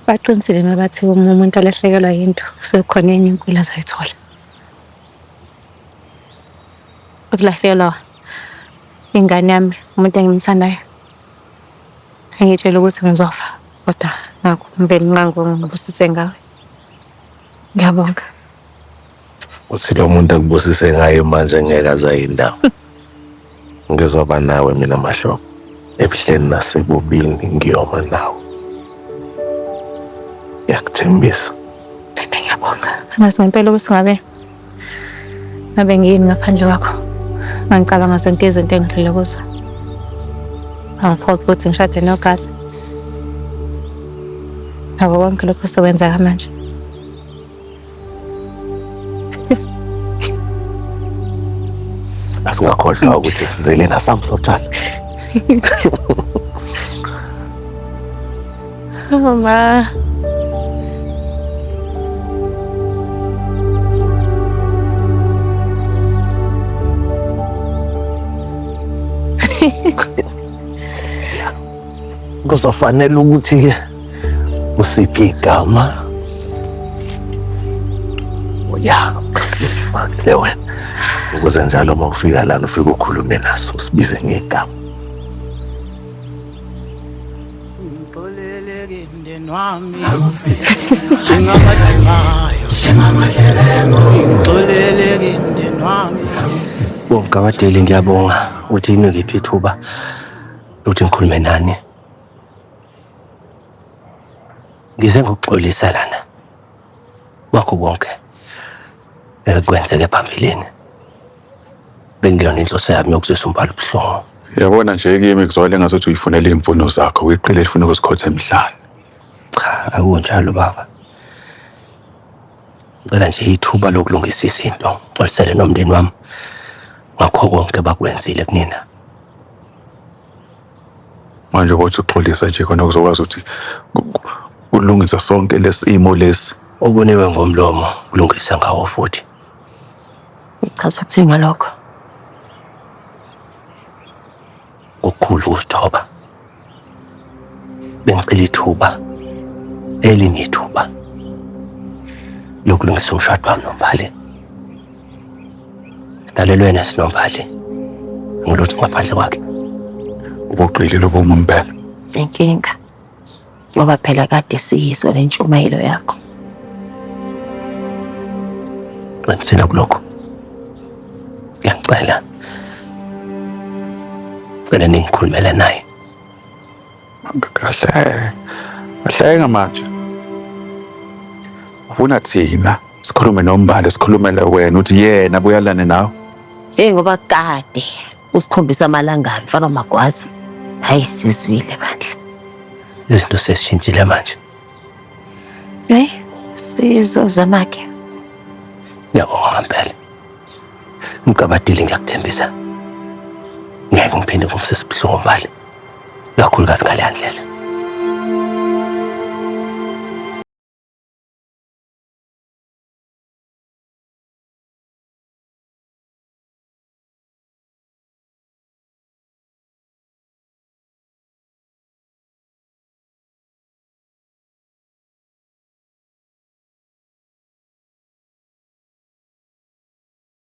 Baqinisile mabathi uma umuntu alahlekelwa yinto kusekhona enye impilo azoyithola. Ukulahlekelwa ingane yami, umuntu engimthandayo. Angitshela ukuthi ngizofa, kodwa nakho ngivele ngibusise ngawe. Ngiyabonga. Uthi lo muntu akubusise ngaye manje ngeke azayindawo. Ngizoba nawe mina mahlobo. Ebuhleni nasebubini ngiyoma nawe. Ngiyakuthembisa. Ngiyabonga. Angazi ngempela ukuthi ngabe ngiyini ngaphandle kwakho. Ngicabanga zonke izinto engidlule kuzo. Angiphoqi ukuthi ngishade nogada. Ngakho konke lokho sokwenzeka manje. Asingakhohlwa ukuthi sizele nasamsotshana. Mama. Kuzofanele ukuthi-ke usiphe igama. Ya, usifakile wena. Ukuze njalo uma ufika lana ufike ukhulume naso usibize ngegama. Bomkawadeli ngiyabonga uthi ngiphi ithuba ukuthi ngikhulume nani. Ngize ngokuxolisa lana wakho konke kwenzeke phambilini. Bengiyona inhloso yami yokuzwisa umbhalo obuhlungu. Yabona nje kimi kuzwakala engazuthi uyifunela imfuno zakho, uyiqile ifuna ukuzikhotha emhlanje. Cha, akunjalo baba. Ngicela nje ithuba lokulungisa izinto, xolisele nomndeni wami ngakho konke bakwenzile kunina. Manje kodwa uxolisa nje khona kuzokwazi ukuthi ulungisa sonke lesimo lesi. Okuniwe ngomlomo kulungisa ngawo futhi. Ichaza ukuthini ngalokho? Ukukhulu ukuzithoba. Bengicela ithuba, elinye ithuba lokulungisa umshado wami noMbali. Sidalelwe nesinoMbali. Ngilutho ngaphandle kwakhe. Ubuqili lobo umpela. Inkinga. Ngoba phela kade siyizwa le ntshumayelo yakho. Qinisela kulokho. Ngiyacela. Ngicela ningikhulumele naye. Kahle manje. Ufuna thina sikhulume noMbali, sikhulumele wena uthi yena buyalane nawe. Ngoba kade usikhombisa amalanga mfana Magwaza. Hayi sizwile bandla. Izinto sesishintshile manje. Sizozama-ke. Ngiyabonga ngempela. Mkabadeli ngiyakuthembisa. Ngeke ngiphinde ngumsesibuhlungu Mbali. Kakhulukazi ngaleya ndlela.